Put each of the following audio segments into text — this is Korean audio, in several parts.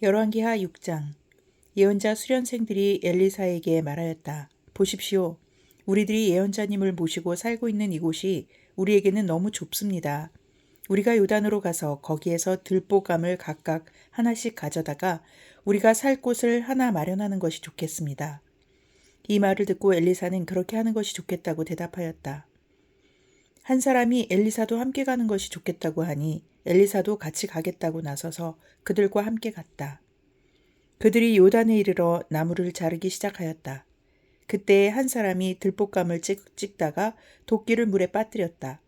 열왕기하 6장. 예언자 수련생들이 엘리사에게 말하였다. 보십시오. 우리들이 예언자님을 모시고 살고 있는 이곳이 우리에게는 너무 좁습니다. 우리가 요단으로 가서 거기에서 들보감을 각각 하나씩 가져다가 우리가 살 곳을 하나 마련하는 것이 좋겠습니다. 이 말을 듣고 엘리사는 그렇게 하는 것이 좋겠다고 대답하였다. 한 사람이 엘리사도 함께 가는 것이 좋겠다고 하니 엘리사도 같이 가겠다고 나서서 그들과 함께 갔다. 그들이 요단에 이르러 나무를 자르기 시작하였다. 그때 한 사람이 들볶감을 찍다가 도끼를 물에 빠뜨렸다.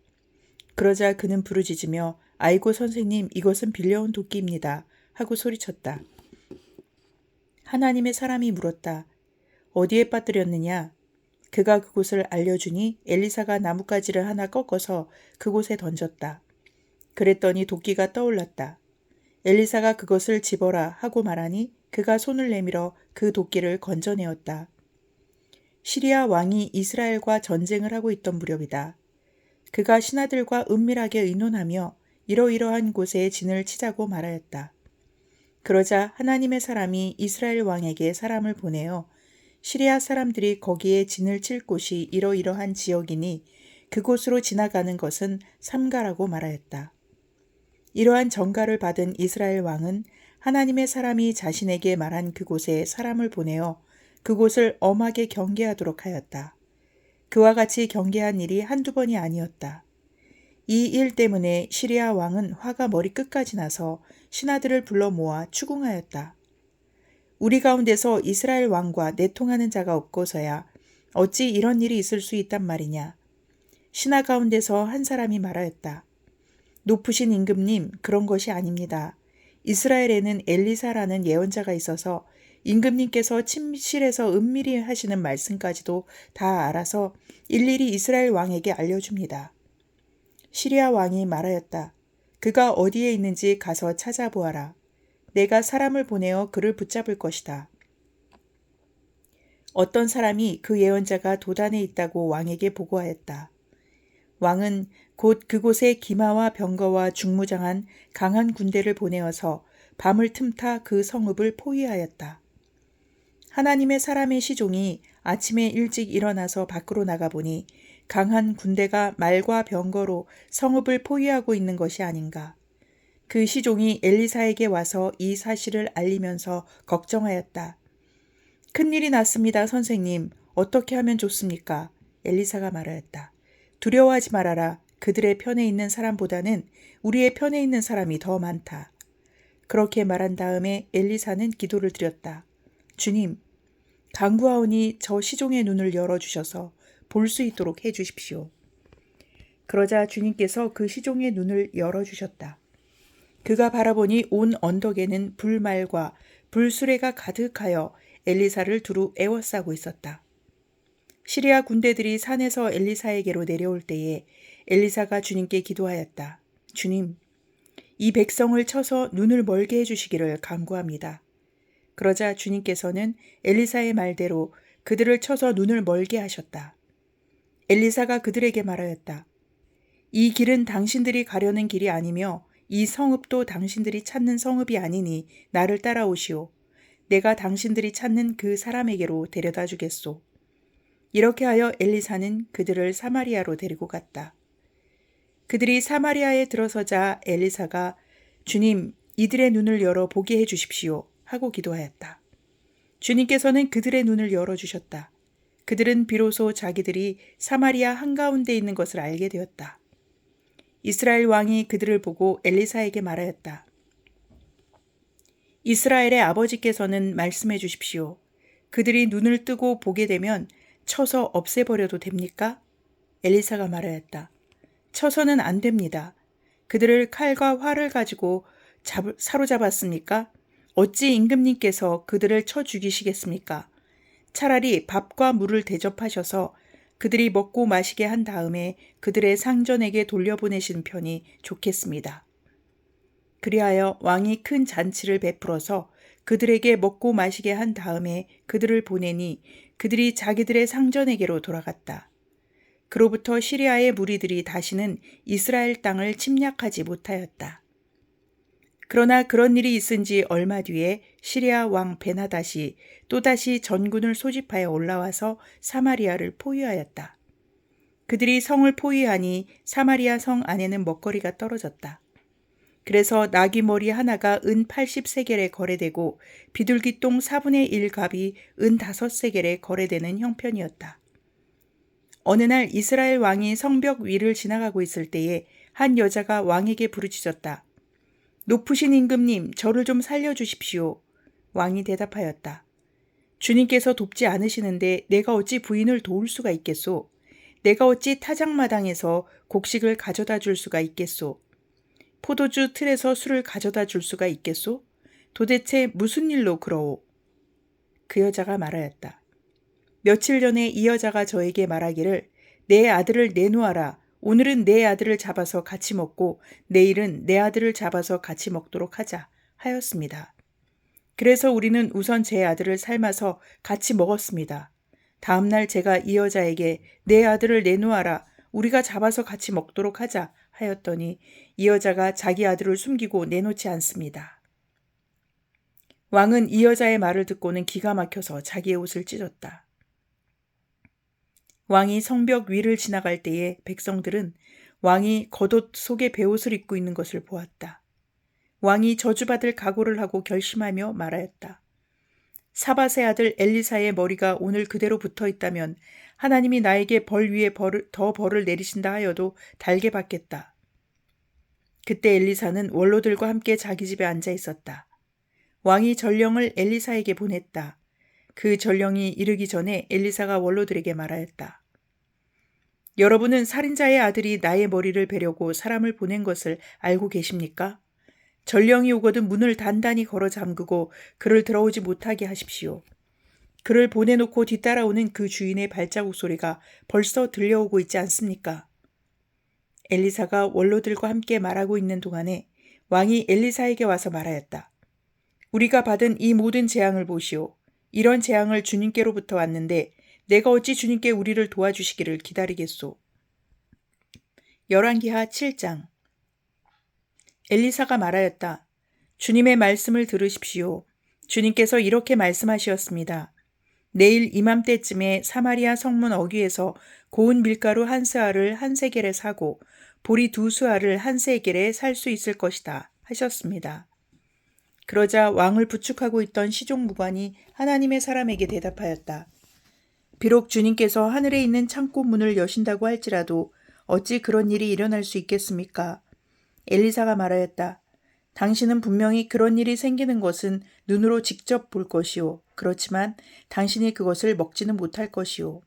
그러자 그는 부르짖으며 아이고 선생님, 이것은 빌려온 도끼입니다 하고 소리쳤다. 하나님의 사람이 물었다. 어디에 빠뜨렸느냐? 그가 그곳을 알려주니 엘리사가 나뭇가지를 하나 꺾어서 그곳에 던졌다. 그랬더니 도끼가 떠올랐다. 엘리사가 그것을 집어라 하고 말하니 그가 손을 내밀어 그 도끼를 건져내었다. 시리아 왕이 이스라엘과 전쟁을 하고 있던 무렵이다. 그가 신하들과 은밀하게 의논하며 이러이러한 곳에 진을 치자고 말하였다. 그러자 하나님의 사람이 이스라엘 왕에게 사람을 보내어 시리아 사람들이 거기에 진을 칠 곳이 이러이러한 지역이니 그곳으로 지나가는 것은 삼가라고 말하였다. 이러한 전가를 받은 이스라엘 왕은 하나님의 사람이 자신에게 말한 그곳에 사람을 보내어 그곳을 엄하게 경계하도록 하였다. 그와 같이 경계한 일이 한두 번이 아니었다. 이 일 때문에 시리아 왕은 화가 머리끝까지 나서 신하들을 불러 모아 추궁하였다. 우리 가운데서 이스라엘 왕과 내통하는 자가 없고서야 어찌 이런 일이 있을 수 있단 말이냐. 신하 가운데서 한 사람이 말하였다. 높으신 임금님, 그런 것이 아닙니다. 이스라엘에는 엘리사라는 예언자가 있어서 임금님께서 침실에서 은밀히 하시는 말씀까지도 다 알아서 일일이 이스라엘 왕에게 알려줍니다. 시리아 왕이 말하였다. 그가 어디에 있는지 가서 찾아보아라. 내가 사람을 보내어 그를 붙잡을 것이다. 어떤 사람이 그 예언자가 도단에 있다고 왕에게 보고하였다. 왕은 곧 그곳에 기마와 병거와 중무장한 강한 군대를 보내어서 밤을 틈타 그 성읍을 포위하였다. 하나님의 사람의 시종이 아침에 일찍 일어나서 밖으로 나가보니 강한 군대가 말과 병거로 성읍을 포위하고 있는 것이 아닌가. 그 시종이 엘리사에게 와서 이 사실을 알리면서 걱정하였다. 큰일이 났습니다, 선생님. 어떻게 하면 좋습니까? 엘리사가 말하였다. 두려워하지 말아라. 그들의 편에 있는 사람보다는 우리의 편에 있는 사람이 더 많다. 그렇게 말한 다음에 엘리사는 기도를 드렸다. 주님, 간구하오니 저 시종의 눈을 열어주셔서 볼 수 있도록 해주십시오. 그러자 주님께서 그 시종의 눈을 열어주셨다. 그가 바라보니 온 언덕에는 불말과 불수레가 가득하여 엘리사를 두루 에워싸고 있었다. 시리아 군대들이 산에서 엘리사에게로 내려올 때에 엘리사가 주님께 기도하였다. 주님, 이 백성을 쳐서 눈을 멀게 해주시기를 간구합니다. 그러자 주님께서는 엘리사의 말대로 그들을 쳐서 눈을 멀게 하셨다. 엘리사가 그들에게 말하였다. 이 길은 당신들이 가려는 길이 아니며 이 성읍도 당신들이 찾는 성읍이 아니니 나를 따라오시오. 내가 당신들이 찾는 그 사람에게로 데려다 주겠소. 이렇게 하여 엘리사는 그들을 사마리아로 데리고 갔다. 그들이 사마리아에 들어서자 엘리사가 주님, 이들의 눈을 열어 보게 해 주십시오 하고 기도하였다. 주님께서는 그들의 눈을 열어주셨다. 그들은 비로소 자기들이 사마리아 한가운데 있는 것을 알게 되었다. 이스라엘 왕이 그들을 보고 엘리사에게 말하였다. 이스라엘의 아버지께서는 말씀해 주십시오. 그들이 눈을 뜨고 보게 되면 쳐서 없애버려도 됩니까? 엘리사가 말하였다. 쳐서는 안 됩니다. 그들을 칼과 활을 가지고 사로잡았습니까? 어찌 임금님께서 그들을 쳐 죽이시겠습니까? 차라리 밥과 물을 대접하셔서 그들이 먹고 마시게 한 다음에 그들의 상전에게 돌려보내신 편이 좋겠습니다. 그리하여 왕이 큰 잔치를 베풀어서 그들에게 먹고 마시게 한 다음에 그들을 보내니 그들이 자기들의 상전에게로 돌아갔다. 그로부터 시리아의 무리들이 다시는 이스라엘 땅을 침략하지 못하였다. 그러나 그런 일이 있은 지 얼마 뒤에 시리아 왕 베나닷이 또다시 전군을 소집하여 올라와서 사마리아를 포위하였다. 그들이 성을 포위하니 사마리아 성 안에는 먹거리가 떨어졌다. 그래서 나귀 머리 하나가 은 80세겔에 거래되고 비둘기똥 4분의 1 값이 은 5세겔에 거래되는 형편이었다. 어느 날 이스라엘 왕이 성벽 위를 지나가고 있을 때에 한 여자가 왕에게 부르짖었다. 높으신 임금님, 저를 좀 살려주십시오. 왕이 대답하였다. 주님께서 돕지 않으시는데 내가 어찌 부인을 도울 수가 있겠소? 내가 어찌 타작마당에서 곡식을 가져다 줄 수가 있겠소? 포도주 틀에서 술을 가져다 줄 수가 있겠소? 도대체 무슨 일로 그러오? 그 여자가 말하였다. 며칠 전에 이 여자가 저에게 말하기를 내 아들을 내놓아라. 오늘은 내 아들을 잡아서 같이 먹고 내일은 내 아들을 잡아서 같이 먹도록 하자 하였습니다. 그래서 우리는 우선 제 아들을 삶아서 같이 먹었습니다. 다음 날 제가 이 여자에게 내 아들을 내놓아라. 우리가 잡아서 같이 먹도록 하자 하였더니 이 여자가 자기 아들을 숨기고 내놓지 않습니다. 왕은 이 여자의 말을 듣고는 기가 막혀서 자기의 옷을 찢었다. 왕이 성벽 위를 지나갈 때에 백성들은 왕이 겉옷 속에 베옷을 입고 있는 것을 보았다. 왕이 저주받을 각오를 하고 결심하며 말하였다. 사밧의 아들 엘리사의 머리가 오늘 그대로 붙어 있다면 하나님이 나에게 벌 위에 더 벌을 내리신다 하여도 달게 받겠다. 그때 엘리사는 원로들과 함께 자기 집에 앉아 있었다. 왕이 전령을 엘리사에게 보냈다. 그 전령이 이르기 전에 엘리사가 원로들에게 말하였다. 여러분은 살인자의 아들이 나의 머리를 베려고 사람을 보낸 것을 알고 계십니까? 전령이 오거든 문을 단단히 걸어 잠그고 그를 들어오지 못하게 하십시오. 그를 보내놓고 뒤따라오는 그 주인의 발자국 소리가 벌써 들려오고 있지 않습니까? 엘리사가 원로들과 함께 말하고 있는 동안에 왕이 엘리사에게 와서 말하였다. 우리가 받은 이 모든 재앙을 보시오. 이런 재앙을 주님께로부터 왔는데 내가 어찌 주님께 우리를 도와주시기를 기다리겠소. 열왕기하 7장. 엘리사가 말하였다. 주님의 말씀을 들으십시오. 주님께서 이렇게 말씀하셨습니다. 내일 이맘때쯤에 사마리아 성문 어귀에서 고운 밀가루 한 스아를 한 세겔에 사고 보리 2수아를 한 세겔에 살 수 있을 것이다 하셨습니다. 그러자 왕을 부축하고 있던 시종무관이 하나님의 사람에게 대답하였다. 비록 주님께서 하늘에 있는 창고 문을 여신다고 할지라도 어찌 그런 일이 일어날 수 있겠습니까? 엘리사가 말하였다. 당신은 분명히 그런 일이 생기는 것은 눈으로 직접 볼 것이오. 그렇지만 당신이 그것을 먹지는 못할 것이오.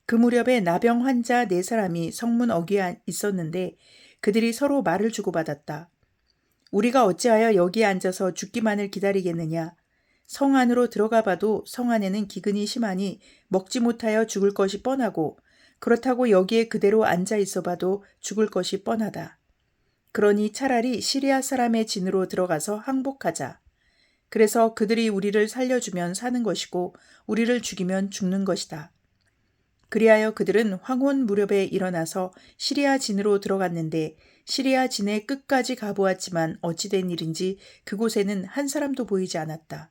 그 무렵에 나병 환자 4사람이 성문 어귀에 있었는데 그들이 서로 말을 주고받았다. 우리가 어찌하여 여기에 앉아서 죽기만을 기다리겠느냐. 성 안으로 들어가 봐도 성 안에는 기근이 심하니 먹지 못하여 죽을 것이 뻔하고 그렇다고 여기에 그대로 앉아 있어 봐도 죽을 것이 뻔하다. 그러니 차라리 시리아 사람의 진으로 들어가서 항복하자. 그래서 그들이 우리를 살려주면 사는 것이고 우리를 죽이면 죽는 것이다. 그리하여 그들은 황혼 무렵에 일어나서 시리아 진으로 들어갔는데 시리아 진의 끝까지 가보았지만 어찌된 일인지 그곳에는 한 사람도 보이지 않았다.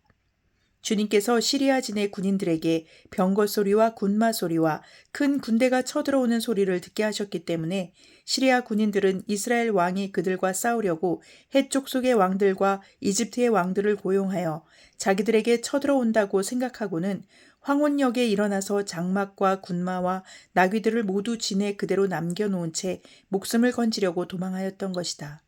주님께서 시리아 진의 군인들에게 병거 소리와 군마 소리와 큰 군대가 쳐들어오는 소리를 듣게 하셨기 때문에 시리아 군인들은 이스라엘 왕이 그들과 싸우려고 해쪽 속의 왕들과 이집트의 왕들을 고용하여 자기들에게 쳐들어온다고 생각하고는 황혼역에 일어나서 장막과 군마와 나귀들을 모두 진에 그대로 남겨놓은 채 목숨을 건지려고 도망하였던 것이다.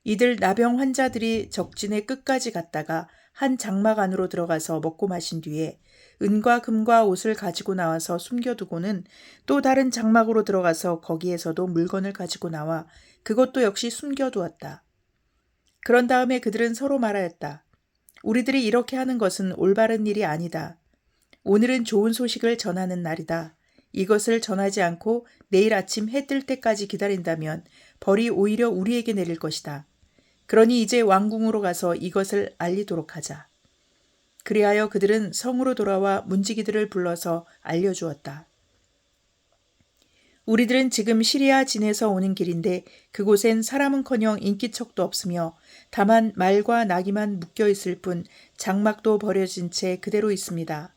이들 나병 환자들이 적진의 끝까지 갔다가 한 장막 안으로 들어가서 먹고 마신 뒤에 은과 금과 옷을 가지고 나와서 숨겨두고는 또 다른 장막으로 들어가서 거기에서도 물건을 가지고 나와 그것도 역시 숨겨두었다. 그런 다음에 그들은 서로 말하였다. 우리들이 이렇게 하는 것은 올바른 일이 아니다. 오늘은 좋은 소식을 전하는 날이다. 이것을 전하지 않고 내일 아침 해 뜰 때까지 기다린다면 벌이 오히려 우리에게 내릴 것이다. 그러니 이제 왕궁으로 가서 이것을 알리도록 하자. 그리하여 그들은 성으로 돌아와 문지기들을 불러서 알려주었다. 우리들은 지금 시리아 진에서 오는 길인데 그곳엔 사람은커녕 인기척도 없으며 다만 말과 나귀만 묶여 있을 뿐 장막도 버려진 채 그대로 있습니다.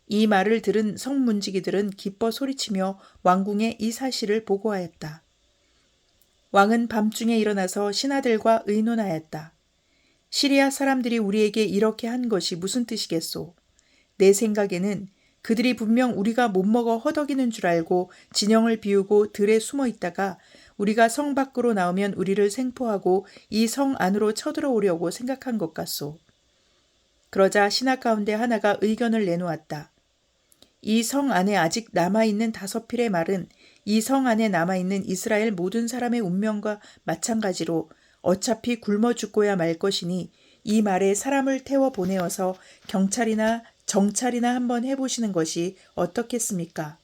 이 말을 들은 성문지기들은 기뻐 소리치며 왕궁에 이 사실을 보고하였다. 왕은 밤중에 일어나서 신하들과 의논하였다. 시리아 사람들이 우리에게 이렇게 한 것이 무슨 뜻이겠소? 내 생각에는 그들이 분명 우리가 못 먹어 허덕이는 줄 알고 진영을 비우고 들에 숨어 있다가 우리가 성 밖으로 나오면 우리를 생포하고 이 성 안으로 쳐들어오려고 생각한 것 같소. 그러자 신하 가운데 하나가 의견을 내놓았다. 이 성 안에 아직 남아있는 5필의 말은 이 성 안에 남아있는 이스라엘 모든 사람의 운명과 마찬가지로 어차피 굶어 죽고야 말 것이니 이 말에 사람을 태워 보내어서 경찰이나 정찰이나 한번 해보시는 것이 어떻겠습니까?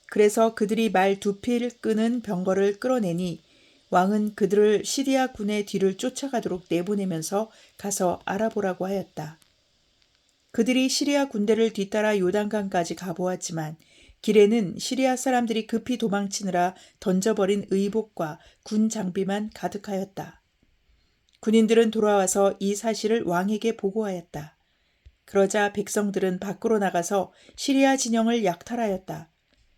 그래서 그들이 말 2필 끄는 병거를 끌어내니 왕은 그들을 시리아 군의 뒤를 쫓아가도록 내보내면서 가서 알아보라고 하였다. 그들이 시리아 군대를 뒤따라 요단강까지 가보았지만 길에는 시리아 사람들이 급히 도망치느라 던져버린 의복과 군 장비만 가득하였다. 군인들은 돌아와서 이 사실을 왕에게 보고하였다. 그러자 백성들은 밖으로 나가서 시리아 진영을 약탈하였다.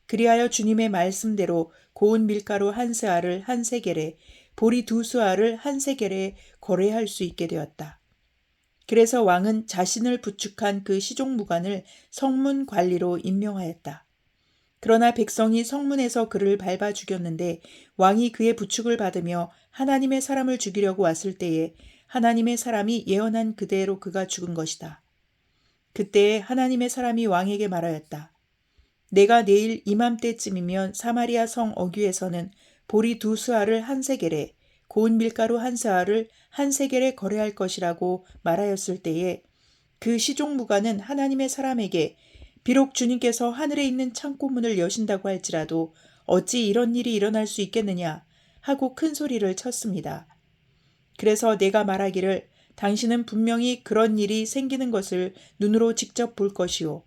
그리하여 주님의 말씀대로 고운 밀가루 1스아를 1세겔에 보리 2스아를 1세겔에 거래할 수 있게 되었다. 그래서 왕은 자신을 부축한 그 시종무관을 성문 관리로 임명하였다. 그러나 백성이 성문에서 그를 밟아 죽였는데 왕이 그의 부축을 받으며 하나님의 사람을 죽이려고 왔을 때에 하나님의 사람이 예언한 그대로 그가 죽은 것이다. 그때에 하나님의 사람이 왕에게 말하였다. 내가 내일 이맘때쯤이면 사마리아 성 어귀에서는 보리 2스아를 1세겔에 고운 밀가루 1스아를 1세겔에 거래할 것이라고 말하였을 때에 그 시종무관은 하나님의 사람에게 비록 주님께서 하늘에 있는 창고문을 여신다고 할지라도 어찌 이런 일이 일어날 수 있겠느냐 하고 큰 소리를 쳤습니다. 그래서 내가 말하기를 당신은 분명히 그런 일이 생기는 것을 눈으로 직접 볼 것이요.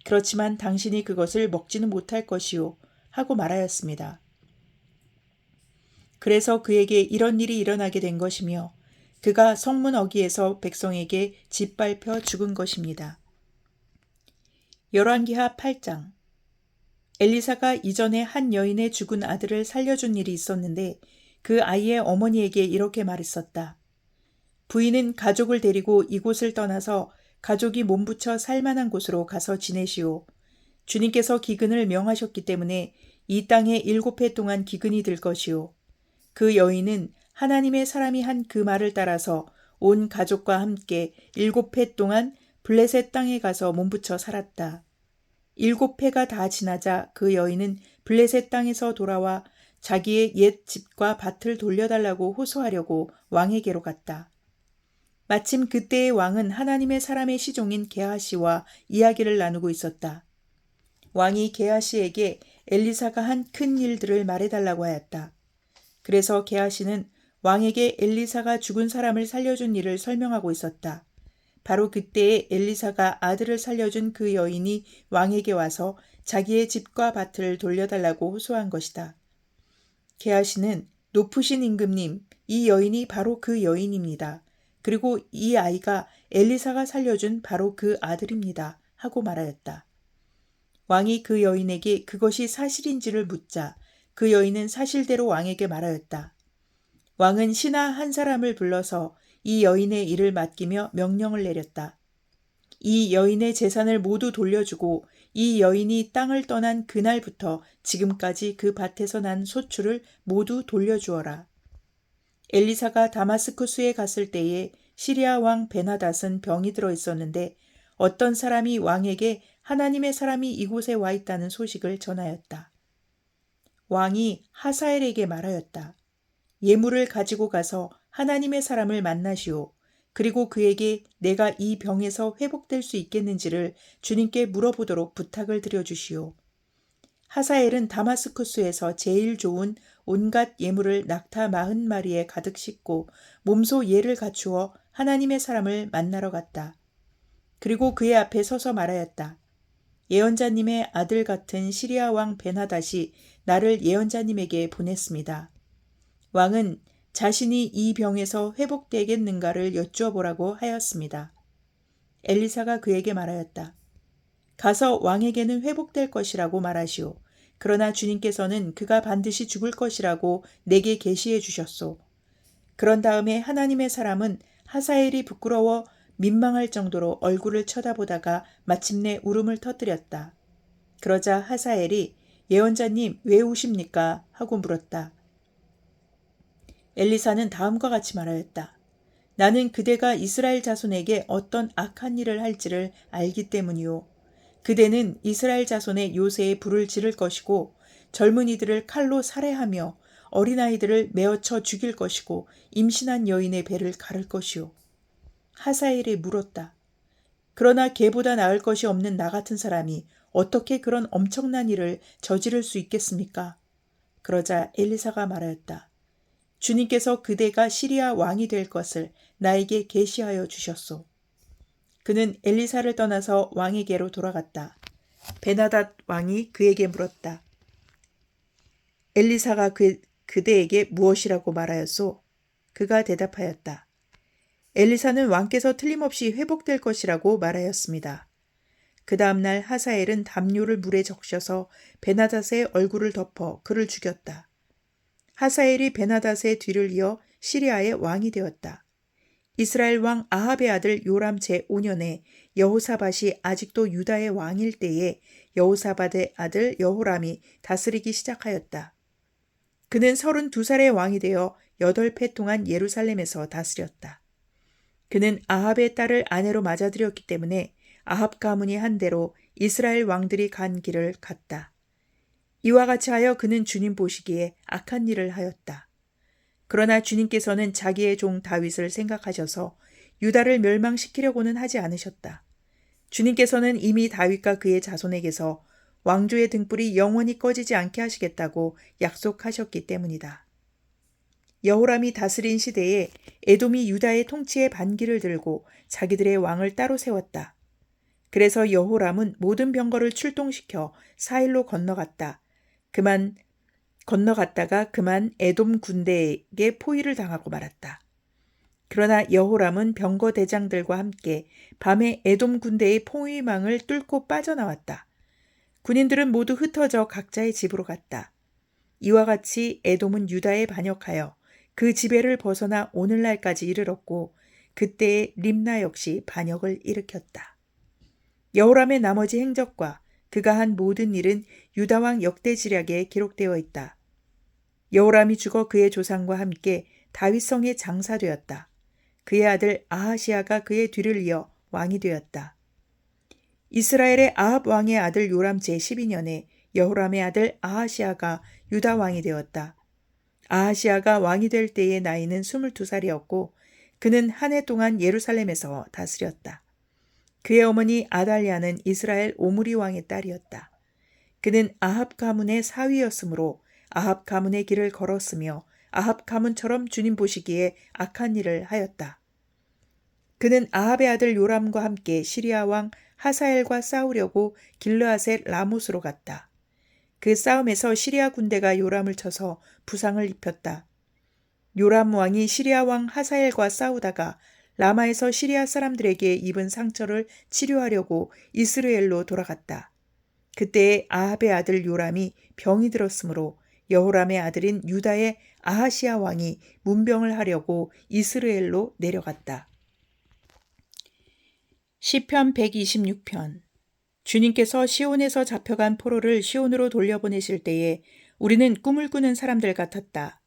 그렇지만 당신이 그것을 먹지는 못할 것이요. 하고 말하였습니다. 그래서 그에게 이런 일이 일어나게 된 것이며 그가 성문 어귀에서 백성에게 짓밟혀 죽은 것입니다. 열왕기하 8장. 엘리사가 이전에 한 여인의 죽은 아들을 살려준 일이 있었는데 그 아이의 어머니에게 이렇게 말했었다. 부인은 가족을 데리고 이곳을 떠나서 가족이 몸부쳐 살만한 곳으로 가서 지내시오. 주님께서 기근을 명하셨기 때문에 이 땅에 7해 동안 기근이 들 것이오. 그 여인은 하나님의 사람이 한 그 말을 따라서 온 가족과 함께 7해 동안 블레셋 땅에 가서 몸부쳐 살았다. 7해가 다 지나자 그 여인은 블레셋 땅에서 돌아와 자기의 옛 집과 밭을 돌려달라고 호소하려고 왕에게로 갔다. 마침 그때의 왕은 하나님의 사람의 시종인 게하시와 이야기를 나누고 있었다. 왕이 게하시에게 엘리사가 한 큰 일들을 말해달라고 하였다. 그래서 게하시는 왕에게 엘리사가 죽은 사람을 살려준 일을 설명하고 있었다. 바로 그때에 엘리사가 아들을 살려준 그 여인이 왕에게 와서 자기의 집과 밭을 돌려달라고 호소한 것이다. 게하시는 높으신 임금님, 이 여인이 바로 그 여인입니다. 그리고 이 아이가 엘리사가 살려준 바로 그 아들입니다. 하고 말하였다. 왕이 그 여인에게 그것이 사실인지를 묻자 그 여인은 사실대로 왕에게 말하였다. 왕은 신하 한 사람을 불러서 이 여인의 일을 맡기며 명령을 내렸다. 이 여인의 재산을 모두 돌려주고 이 여인이 땅을 떠난 그날부터 지금까지 그 밭에서 난 소출을 모두 돌려주어라. 엘리사가 다마스쿠스에 갔을 때에 시리아 왕 베나닷은 병이 들어 있었는데 어떤 사람이 왕에게 하나님의 사람이 이곳에 와 있다는 소식을 전하였다. 왕이 하사엘에게 말하였다. 예물을 가지고 가서 하나님의 사람을 만나시오. 그리고 그에게 내가 이 병에서 회복될 수 있겠는지를 주님께 물어보도록 부탁을 드려주시오. 하사엘은 다마스쿠스에서 제일 좋은 온갖 예물을 낙타 40마리에 가득 싣고 몸소 예를 갖추어 하나님의 사람을 만나러 갔다. 그리고 그의 앞에 서서 말하였다. 예언자님의 아들 같은 시리아 왕 베나닷이 나를 예언자님에게 보냈습니다. 왕은 자신이 이 병에서 회복되겠는가를 여쭈어 보라고 하였습니다. 엘리사가 그에게 말하였다. 가서 왕에게는 회복될 것이라고 말하시오. 그러나 주님께서는 그가 반드시 죽을 것이라고 내게 계시해 주셨소. 그런 다음에 하나님의 사람은 하사엘이 부끄러워 민망할 정도로 얼굴을 쳐다보다가 마침내 울음을 터뜨렸다. 그러자 하사엘이 예언자님 왜 우십니까? 하고 물었다. 엘리사는 다음과 같이 말하였다. 나는 그대가 이스라엘 자손에게 어떤 악한 일을 할지를 알기 때문이오. 그대는 이스라엘 자손의 요새에 불을 지를 것이고 젊은이들을 칼로 살해하며 어린아이들을 메어쳐 죽일 것이고 임신한 여인의 배를 가를 것이오. 하사엘이 물었다. 그러나 걔보다 나을 것이 없는 나 같은 사람이 어떻게 그런 엄청난 일을 저지를 수 있겠습니까? 그러자 엘리사가 말하였다. 주님께서 그대가 시리아 왕이 될 것을 나에게 계시하여 주셨소. 그는 엘리사를 떠나서 왕에게로 돌아갔다. 베나닷 왕이 그에게 물었다. 엘리사가 그대에게 무엇이라고 말하였소? 그가 대답하였다. 엘리사는 왕께서 틀림없이 회복될 것이라고 말하였습니다. 그 다음날 하사엘은 담요를 물에 적셔서 베나닷의 얼굴을 덮어 그를 죽였다. 하사엘이 베나닷의 뒤를 이어 시리아의 왕이 되었다. 이스라엘 왕 아합의 아들 요람 제5년에 여호사밧이 아직도 유다의 왕일 때에 여호사밧의 아들 여호람이 다스리기 시작하였다. 그는 32살의 왕이 되어 8해 동안 예루살렘에서 다스렸다. 그는 아합의 딸을 아내로 맞아들였기 때문에 아합 가문이 한 대로 이스라엘 왕들이 간 길을 갔다. 이와 같이 하여 그는 주님 보시기에 악한 일을 하였다. 그러나 주님께서는 자기의 종 다윗을 생각하셔서 유다를 멸망시키려고는 하지 않으셨다. 주님께서는 이미 다윗과 그의 자손에게서 왕조의 등불이 영원히 꺼지지 않게 하시겠다고 약속하셨기 때문이다. 여호람이 다스린 시대에 에돔이 유다의 통치의 반기를 들고 자기들의 왕을 따로 세웠다. 그래서 여호람은 모든 병거를 출동시켜 사일로 건너갔다가 그만 에돔 군대에게 포위를 당하고 말았다. 그러나 여호람은 병거 대장들과 함께 밤에 에돔 군대의 포위망을 뚫고 빠져나왔다. 군인들은 모두 흩어져 각자의 집으로 갔다. 이와 같이 에돔은 유다에 반역하여 그 지배를 벗어나 오늘날까지 이르렀고 그때의 림나 역시 반역을 일으켰다. 여호람의 나머지 행적과 그가 한 모든 일은 유다왕 역대지략에 기록되어 있다. 여호람이 죽어 그의 조상과 함께 다윗성에 장사되었다. 그의 아들 아하시아가 그의 뒤를 이어 왕이 되었다. 이스라엘의 아합 왕의 아들 요람 제12년에 여호람의 아들 아하시아가 유다 왕이 되었다. 아하시아가 왕이 될 때의 나이는 22살이었고 그는 한 해 동안 예루살렘에서 다스렸다. 그의 어머니 아달랴는 이스라엘 오므리 왕의 딸이었다. 그는 아합 가문의 사위였으므로 아합 가문의 길을 걸었으며 아합 가문처럼 주님 보시기에 악한 일을 하였다. 그는 아합의 아들 요람과 함께 시리아 왕 하사엘과 싸우려고 길르앗의 라못으로 갔다. 그 싸움에서 시리아 군대가 요람을 쳐서 부상을 입혔다. 요람 왕이 시리아 왕 하사엘과 싸우다가 라마에서 시리아 사람들에게 입은 상처를 치료하려고 이스라엘로 돌아갔다. 그때에 아합의 아들 요람이 병이 들었으므로 여호람의 아들인 유다의 아하시아 왕이 문병을 하려고 이스라엘로 내려갔다. 시편 126편. 주님께서 시온에서 잡혀간 포로를 시온으로 돌려보내실 때에 우리는 꿈을 꾸는 사람들 같았다.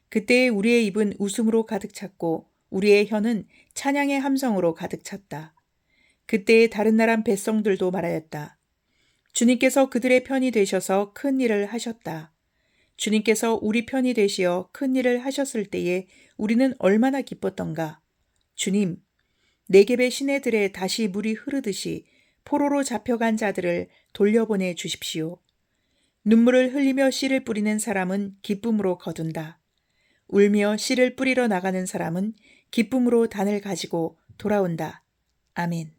그때에 우리의 입은 웃음으로 가득 찼고 우리의 혀는 찬양의 함성으로 가득 찼다. 그때에 다른 나라 백성들도 말하였다. 주님께서 그들의 편이 되셔서 큰 일을 하셨다. 주님께서 우리 편이 되시어 큰 일을 하셨을 때에 우리는 얼마나 기뻤던가. 주님, 네겝의 시내들에 다시 물이 흐르듯이 포로로 잡혀간 자들을 돌려보내 주십시오. 눈물을 흘리며 씨를 뿌리는 사람은 기쁨으로 거둔다. 울며 씨를 뿌리러 나가는 사람은 기쁨으로 단을 가지고 돌아온다. 아멘.